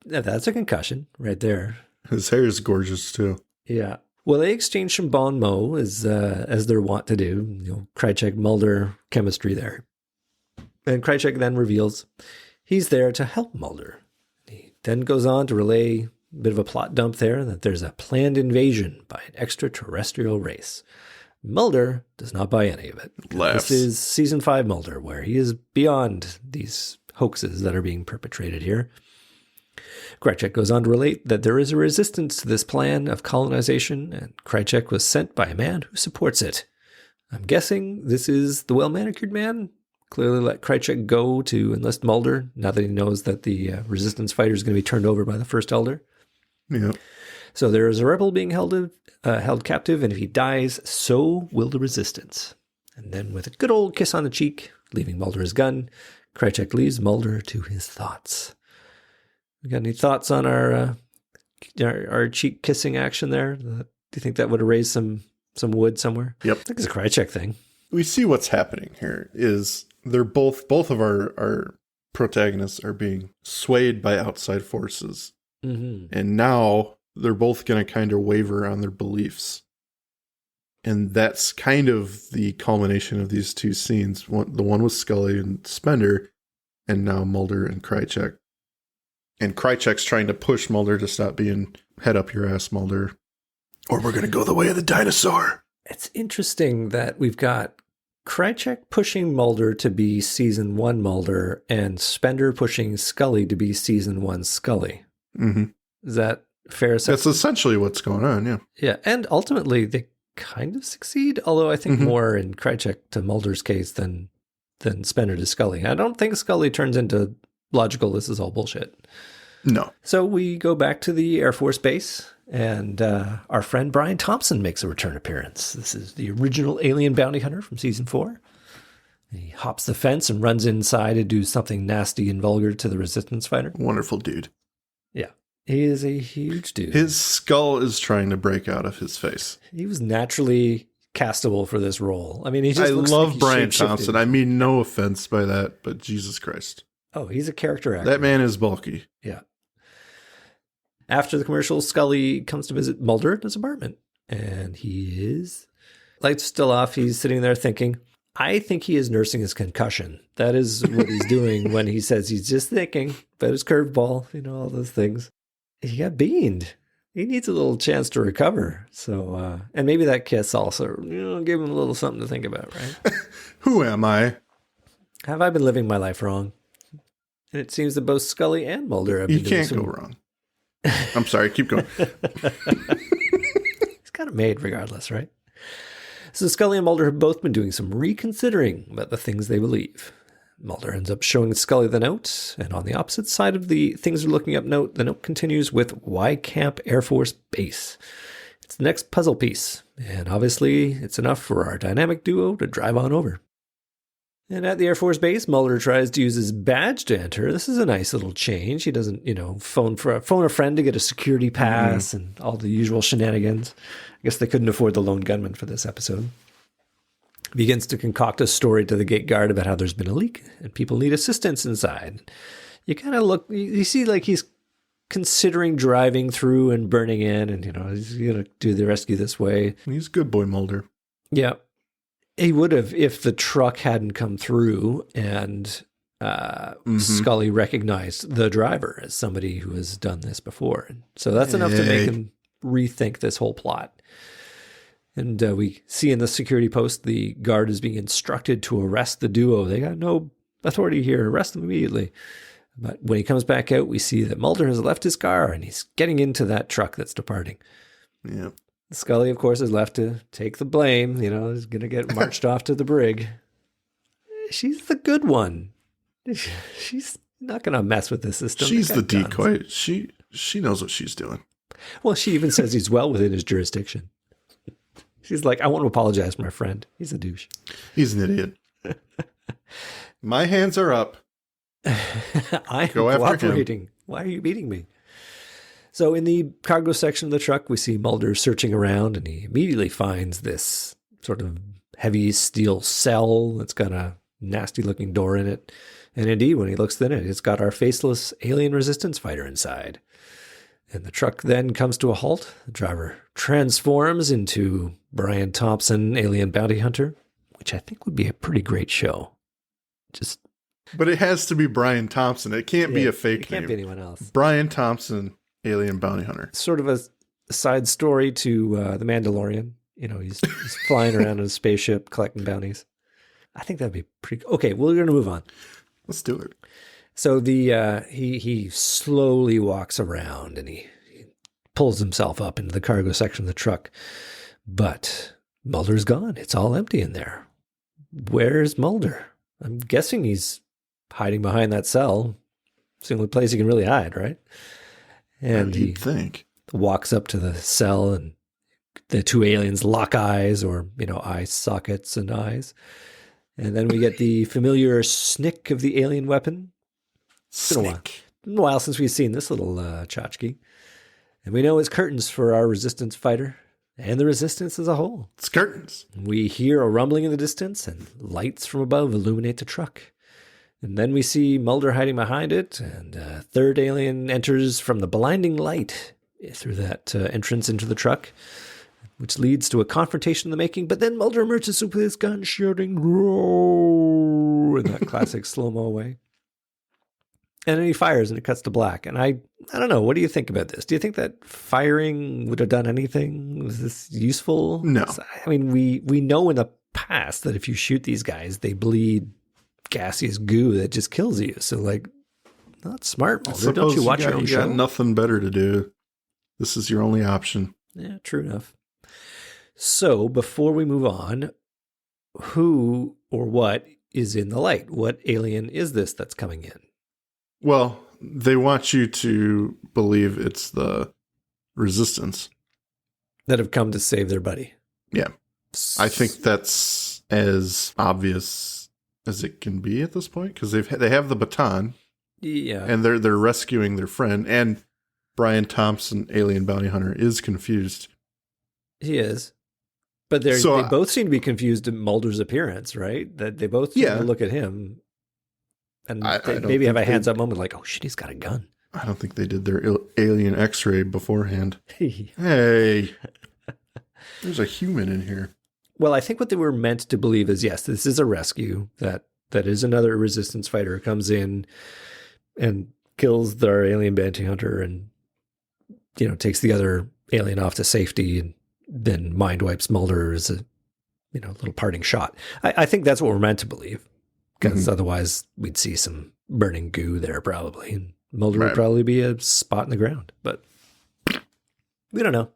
that's a concussion right there. His hair is gorgeous too. Yeah. Well, they exchange some bon mots as they're wont to do. Krychek, Mulder, chemistry there. And Krychek then reveals he's there to help Mulder. He then goes on to relay a bit of a plot dump there that there's a planned invasion by an extraterrestrial race. Mulder does not buy any of it. Laughs. This is season 5 Mulder, where he is beyond these hoaxes that are being perpetrated here. Krychek goes on to relate that there is a resistance to this plan of colonization, and Krychek was sent by a man who supports it. I'm guessing this is the well-manicured man. Clearly let Krychek go to enlist Mulder, now that he knows that the resistance fighter is going to be turned over by the First Elder. Yeah. So there is a rebel being held captive, and if he dies, so will the resistance. And then with a good old kiss on the cheek, leaving Mulder his gun, Krychek leaves Mulder to his thoughts. We got any thoughts on our cheek kissing action there? Do you think that would have raised some wood somewhere? Yep. I think it's a Krychek thing. We see what's happening here is they're both of our protagonists are being swayed by outside forces. Mm-hmm. And now they're both going to kind of waver on their beliefs. And that's kind of the culmination of these two scenes. The one with Scully and Spender, and now Mulder and Krychek. And Krychek's trying to push Mulder to stop being head up your ass, Mulder, or we're going to go the way of the dinosaur. It's interesting that we've got Krychek pushing Mulder to be season 1 Mulder and Spender pushing Scully to be season 1 Scully. Mm-hmm. Is that fair assessment? That's essentially what's going on, yeah. Yeah, and ultimately they kind of succeed, although I think more in Krychek to Mulder's case than Spender to Scully. I don't think Scully turns into logical, this is all bullshit. No. So we go back to the Air Force Base, and our friend Brian Thompson makes a return appearance. This is the original alien bounty hunter from season 4. He hops the fence and runs inside to do something nasty and vulgar to the resistance fighter. Wonderful dude. Yeah. He is a huge dude. His skull is trying to break out of his face. He was naturally castable for this role. I mean, I love Brian Thompson. I mean, no offense by that, but Jesus Christ. Oh, he's a character actor. That man is bulky. Yeah. After the commercial, Scully comes to visit Mulder at his apartment, and he is lights still off. He's sitting there thinking, I think he is nursing his concussion. That is what he's doing when he says he's just thinking about his curveball, all those things. He got beaned. He needs a little chance to recover. So, and maybe that kiss also, gave him a little something to think about, right? Who am I? Have I been living my life wrong? And it seems that both Scully and Mulder have been doing can't go wrong. I'm sorry, keep going. He's got it made regardless, right? So Scully and Mulder have both been doing some reconsidering about the things they believe. Mulder ends up showing Scully the note, and on the opposite side of the things are looking up note, the note continues with Y Camp Air Force Base. It's the next puzzle piece, and obviously it's enough for our dynamic duo to drive on over. And at the Air Force Base, Mulder tries to use his badge to enter. This is a nice little change. He doesn't, phone a friend to get a security pass and all the usual shenanigans. I guess they couldn't afford the lone gunman for this episode. He begins to concoct a story to the gate guard about how there's been a leak and people need assistance inside. You kind of you see like he's considering driving through and burning in and, he's going to do the rescue this way. He's good boy, Mulder. Yeah. He would have if the truck hadn't come through and Scully recognized the driver as somebody who has done this before. And so that's enough to make him rethink this whole plot. And we see in the security post, the guard is being instructed to arrest the duo. They got no authority here. Arrest them immediately. But when he comes back out, we see that Mulder has left his car and he's getting into that truck that's departing. Yeah. Scully, of course, is left to take the blame. Is going to get marched off to the brig. She's the good one. She's Not going to mess with the system. She's the They got decoy. guns. She knows what she's doing. Well, she even says he's well within his jurisdiction. She's like, I want to apologize for my friend. He's a douche. He's an idiot. My hands are up. I am Go after him. cooperating. Why are you beating me? So in the cargo section of the truck, we see Mulder searching around, and he immediately finds this sort of heavy steel cell that's got a nasty-looking door in it. And indeed, when he looks in it, it's got our faceless alien resistance fighter inside. And the truck then comes to a halt. The driver transforms into Brian Thompson, alien bounty hunter, which I think would be a pretty great show. But it has to be Brian Thompson. It can't be a fake It can't name. be anyone else. Brian Thompson, alien bounty hunter. Sort of a side story to The Mandalorian. You know, he's flying around in a spaceship collecting bounties. I think that'd be pretty. Okay, we're going to move on. Let's do it. So he slowly walks around and he pulls himself up into the cargo section of the truck. But Mulder's gone. It's all empty in there. Where's Mulder? I'm guessing he's hiding behind that cell. It's the only place he can really hide, right? And he think walks up to the cell, and the two aliens lock eyes, or eye sockets and eyes. And then we get the familiar snick of the alien weapon. It's been a while since we've seen this little tchotchke. And we know it's curtains for our resistance fighter and the resistance as a whole. It's curtains. We hear a rumbling in the distance, and lights from above illuminate the truck. And then we see Mulder hiding behind it, and a third alien enters from the blinding light through that entrance into the truck, which leads to a confrontation in the making. But then Mulder emerges with his gun, shouting, "Roar!" in that classic slow-mo way. And then he fires, and it cuts to black. And I don't know. What do you think about this? Do you think that firing would have done anything? Was this useful? No. I mean, we know in the past that if you shoot these guys, they bleed gaseous goo that just kills you. So, not smart, Mulder. Don't you watch your own show? You got nothing better to do. This is your only option. Yeah, true enough. So, before we move on, who or what is in the light? What alien is this that's coming in? Well, they want you to believe it's the resistance that have come to save their buddy. Yeah. I think that's as obvious as it can be at this point, because they have the baton. Yeah. And they're rescuing their friend, and Brian Thompson, alien bounty hunter, is confused. He is. But they both seem to be confused at Mulder's appearance, right? That they both seem to look at him and they maybe have a hands-up moment like, oh, shit, he's got a gun. I don't think they did their alien x-ray beforehand. Hey, there's a human in here. Well, I think what they were meant to believe is, yes, this is a rescue, that is another resistance fighter who comes in and kills their alien bounty hunter and, takes the other alien off to safety and then mind wipes Mulder as a, little parting shot. I think that's what we're meant to believe, because otherwise we'd see some burning goo there probably. And Mulder would probably be a spot in the ground, but we don't know.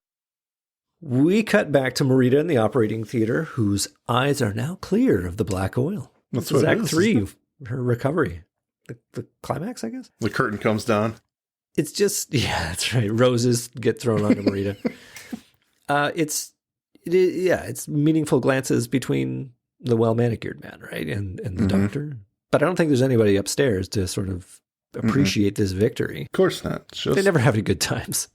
We cut back to Marita in the operating theater, whose eyes are now clear of the black oil. That's this is what Act 3, her recovery. The climax, I guess? The curtain comes down. It's just, yeah, that's right. Roses get thrown onto Marita. It's meaningful glances between the well-manicured man, right, and the doctor. But I don't think there's anybody upstairs to sort of appreciate this victory. Of course not. They never have any good times.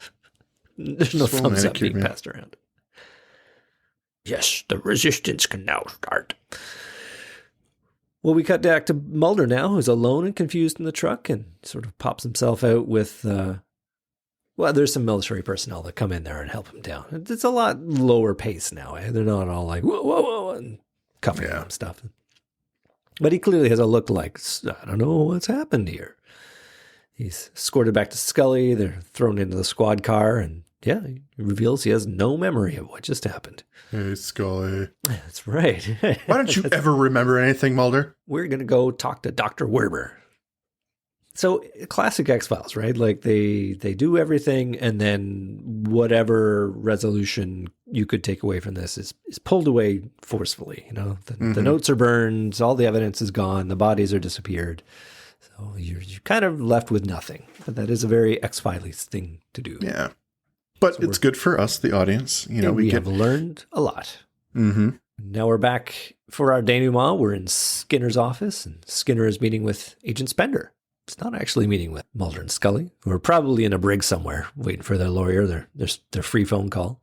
There's no thumbs up being passed around. Yes, the resistance can now start. Well, we cut back to Mulder now, who's alone and confused in the truck, and sort of pops himself out with, there's some military personnel that come in there and help him down. It's a lot lower pace now. They're not all like, whoa, whoa, whoa, and cuffing him and stuff. But he clearly has a look like, I don't know what's happened here. He's escorted back to Scully. They're thrown into the squad car, and he reveals he has no memory of what just happened. Hey, Scully. That's right. Why don't you ever remember anything, Mulder? We're going to go talk to Dr. Werber. So, classic X-Files, right? Like, they do everything, and then whatever resolution you could take away from this is pulled away forcefully. The notes are burned, all the evidence is gone, the bodies are disappeared. So you're kind of left with nothing. But that is a very X-Files thing to do. Yeah. But so it's good for us, the audience. You know, we have learned a lot. Mm-hmm. Now we're back for our denouement. We're in Skinner's office, and Skinner is meeting with Agent Spender. It's not actually meeting with Mulder and Scully, who are probably in a brig somewhere waiting for their lawyer, their free phone call.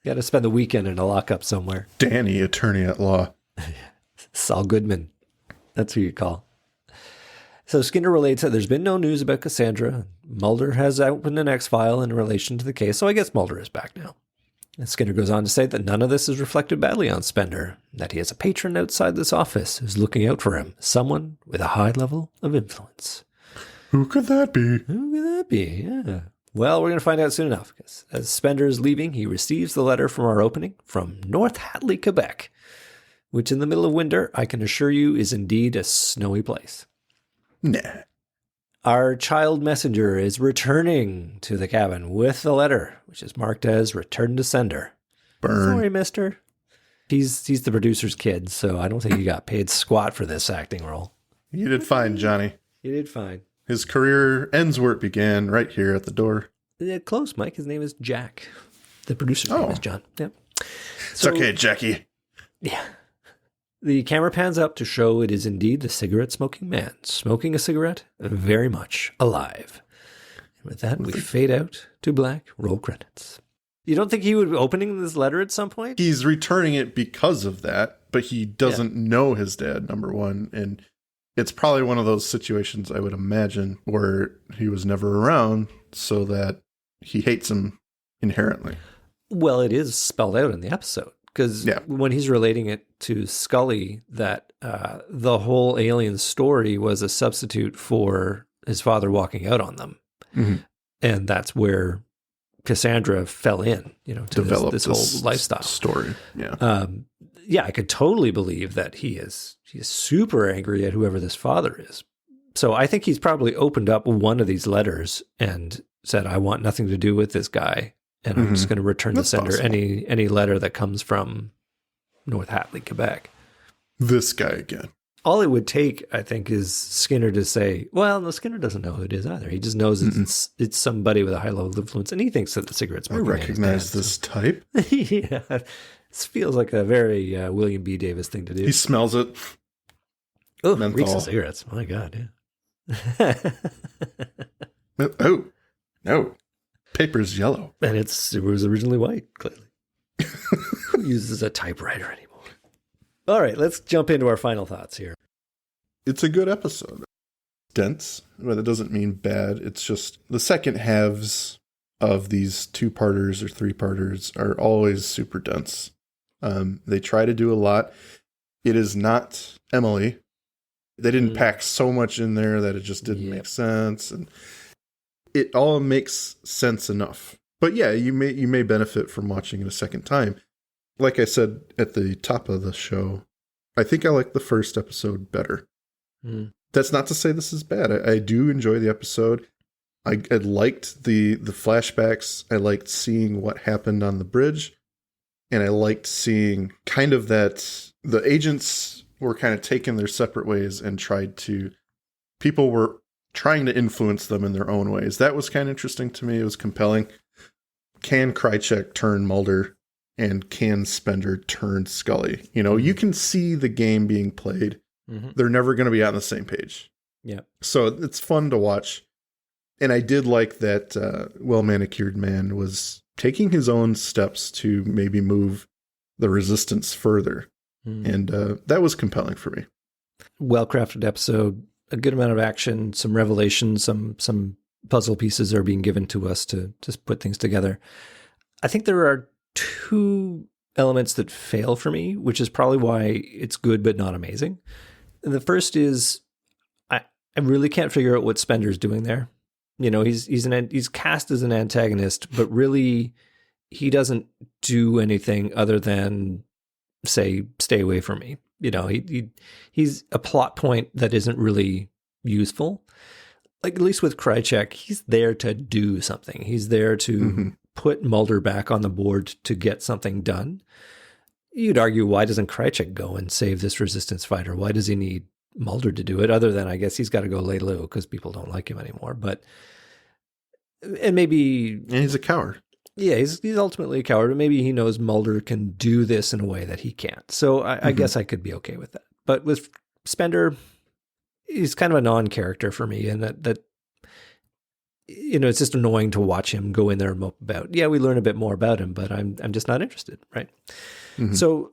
Got to spend the weekend in a lockup somewhere. Danny, attorney at law. Saul Goodman. That's who you call. So Skinner relates that there's been no news about Cassandra. Mulder has opened an X-file in relation to the case, so I guess Mulder is back now. And Skinner goes on to say that none of this is reflected badly on Spender, that he has a patron outside this office who's looking out for him, someone with a high level of influence. Who could that be? Who could that be? Yeah. Well, we're going to find out soon enough, because as Spender is leaving, he receives the letter from our opening from North Hatley, Quebec, which in the middle of winter, I can assure you, is indeed a snowy place. Nah. Our child messenger is returning to the cabin with the letter, which is marked as return to sender. Burn. Sorry, mister. He's the producer's kid, so I don't think he got paid squat for this acting role. You did fine, Johnny. He did fine. His career ends where it began, right here at the door. Yeah, close, Mike. His name is Jack. The producer's name is John. Yep. It's okay, Jackie. Yeah. The camera pans up to show it is indeed the cigarette-smoking man, smoking a cigarette, very much alive. And with that, we fade out to black, roll credits. You don't think he would be opening this letter at some point? He's returning it because of that, but he doesn't know his dad, number one. And it's probably one of those situations, I would imagine, where he was never around so that he hates him inherently. Well, it is spelled out in the episode. Because when he's relating it to Scully, that the whole alien story was a substitute for his father walking out on them. Mm-hmm. And that's where Cassandra fell in, to this whole lifestyle story. Yeah. I could totally believe that he is super angry at whoever this father is. So I think he's probably opened up one of these letters and said, I want nothing to do with this guy. And I'm just going to return to sender any letter that comes from North Hatley, Quebec. This guy again. All it would take, I think, is Skinner to say, well, no, Skinner doesn't know who it is either. He just knows it's somebody with a high level of influence, and he thinks that the cigarette smoking man is recognize this type. Yeah. This feels like a very William B. Davis thing to do. He smells it. Oh, reeks of cigarettes. My God, yeah. Oh, no. Paper's yellow. And it was originally white, clearly. Who uses a typewriter anymore? All right, let's jump into our final thoughts here. It's a good episode. Dense, but it doesn't mean bad. It's just the second halves of these two-parters or three-parters are always super dense. They try to do a lot. It is not Emily. They didn't pack so much in there that it just didn't make sense. And it all makes sense enough. But yeah, you may benefit from watching it a second time. Like I said at the top of the show, I think I like the first episode better. That's not to say this is bad. I do enjoy the episode. I liked the flashbacks. I liked seeing what happened on the bridge. And I liked seeing kind of that the agents were kind of taking their separate ways and people were trying to influence them in their own ways. That was kind of interesting to me. It was compelling. Can Krycek turn Mulder, and can Spender turn Scully? You can see the game being played. Mm-hmm. They're never going to be on the same page. Yeah. So it's fun to watch. And I did like that well-manicured man was taking his own steps to maybe move the resistance further. And that was compelling for me. Well-crafted episode. A good amount of action, some revelations, some puzzle pieces are being given to us to just put things together. I think there are two elements that fail for me, which is probably why it's good but not amazing. And the first is I really can't figure out what Spender's doing there. He's cast as an antagonist, but really he doesn't do anything other than say, stay away from me. He's a plot point that isn't really useful. Like, at least with Krycek, he's there to do something. He's there to put Mulder back on the board to get something done. You'd argue, why doesn't Krycek go and save this resistance fighter? Why does he need Mulder to do it, other than I guess he's got to go lay low because people don't like him anymore. But and maybe And he's a coward. yeah, he's ultimately a coward, but maybe he knows Mulder can do this in a way that he can't. So I guess I could be okay with that. But with Spender, he's kind of a non-character for me, and that it's just annoying to watch him go in there and mope about. Yeah, we learn a bit more about him, but I'm just not interested, right? Mm-hmm. So,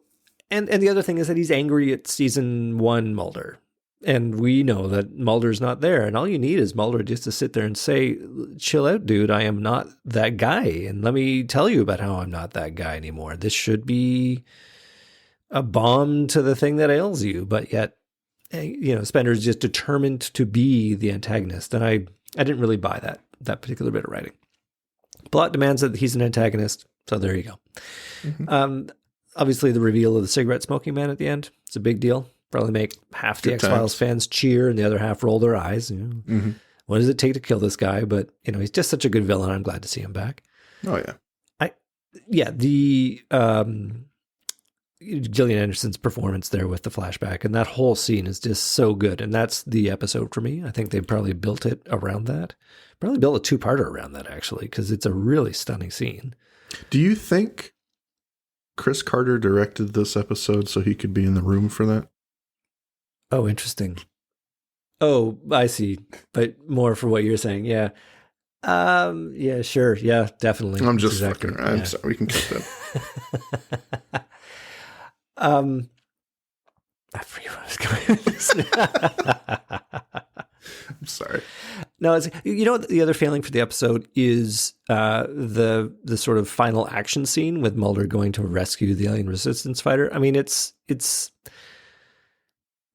and the other thing is that he's angry at season 1 Mulder. And we know that Mulder's not there. And all you need is Mulder just to sit there and say, chill out, dude. I am not that guy. And let me tell you about how I'm not that guy anymore. This should be a balm to the thing that ails you. But yet, Spender's just determined to be the antagonist. And I didn't really buy that particular bit of writing. Plot demands that he's an antagonist. So there you go. Mm-hmm. Obviously, the reveal of the cigarette smoking man at the end, it's a big deal. Probably make half the X-Files fans cheer and the other half roll their eyes. What does it take to kill this guy? But, he's just such a good villain. I'm glad to see him back. Oh, yeah. The Gillian Anderson's performance there with the flashback and that whole scene is just so good. And that's the episode for me. I think they probably built it around that. Probably built a 2-parter around that, actually, because it's a really stunning scene. Do you think Chris Carter directed this episode so he could be in the room for that? Oh, interesting. Oh, I see. But more for what you're saying. Yeah. Yeah, sure. Yeah, definitely. I'm just fucking. I'm sorry. We can cut that. I forget what I was going to say. I'm sorry. No, it's, the other failing for the episode is the sort of final action scene with Mulder going to rescue the alien resistance fighter. I mean, it's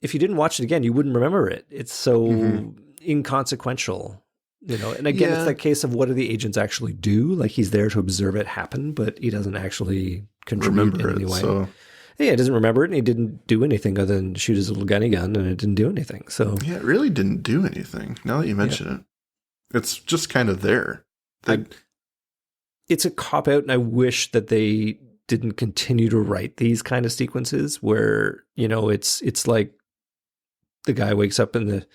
if you didn't watch it again, you wouldn't remember it. It's so inconsequential, And again, it's that case of what do the agents actually do? Like he's there to observe it happen, but he doesn't actually contribute in any way. So. Yeah, he doesn't remember it, and he didn't do anything other than shoot his little gunny gun, and it didn't do anything. So yeah, it really didn't do anything. Now that you mention it, it's just kind of there. It's a cop out, and I wish that they didn't continue to write these kind of sequences where it's like the guy wakes up in the.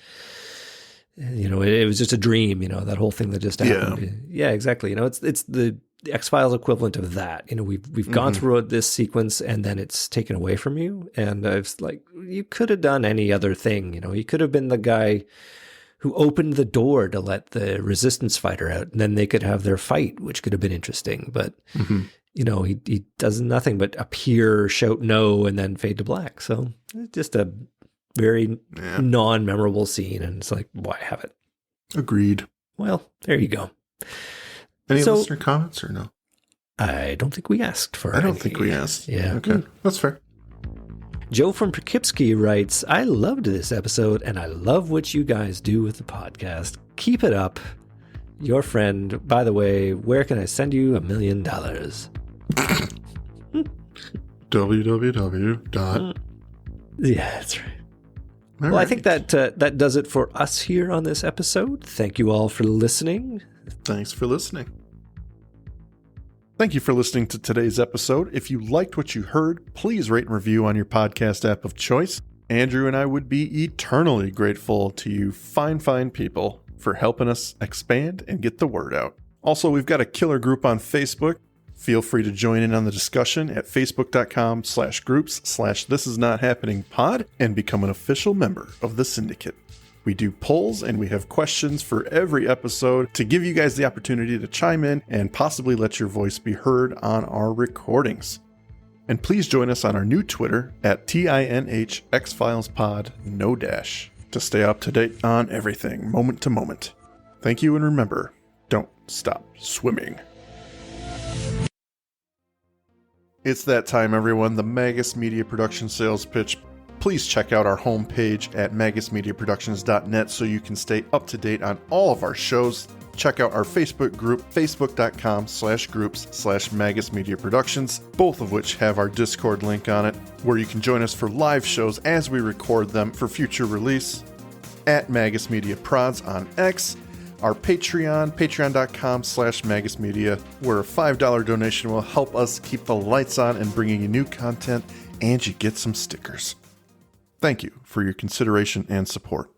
It was just a dream. That whole thing that just happened. Yeah, exactly. It's the X-Files equivalent of that. We've gone through this sequence and then it's taken away from you. And it's like, you could have done any other thing. He could have been the guy who opened the door to let the resistance fighter out, and then they could have their fight, which could have been interesting. But, he does nothing but appear, shout no, and then fade to black. So it's just a very non-memorable scene. And it's like, why have it? Agreed. Well, there you go. Any listener comments or no? I don't think we asked for it. I don't think we asked. Yeah. Okay. That's fair. Joe from Poughkeepsie writes, I loved this episode and I love what you guys do with the podcast. Keep it up. Your friend, by the way, where can I send you $1 million? www. Yeah, that's right. All right. I think that does it for us here on this episode. Thank you all for listening. Thanks for listening. Thank you for listening to today's episode. If you liked what you heard, please rate and review on your podcast app of choice. Andrew and I would be eternally grateful to you fine people for helping us expand and get the word out. Also, we've got a killer group on Facebook. Feel free to join in on the discussion at facebook.com/groups/thisisnothappeningpod and become an official member of the syndicate. We do polls and we have questions for every episode to give you guys the opportunity to chime in and possibly let your voice be heard on our recordings. And please join us on our new Twitter at tinhxfilespod, no dash, to stay up to date on everything, moment to moment. Thank you, and remember, don't stop swimming. It's that time, everyone, the Magus Media Production sales pitch. Please check out our homepage at magusmediaproductions.net so you can stay up to date on all of our shows. Check out our Facebook group, facebook.com/groups/magusmediaproductions, both of which have our Discord link on it, where you can join us for live shows as we record them for future release. At Magus Media Prods on X, our Patreon, patreon.com/magusmedia, where a $5 donation will help us keep the lights on and bringing you new content, and you get some stickers. Thank you for your consideration and support.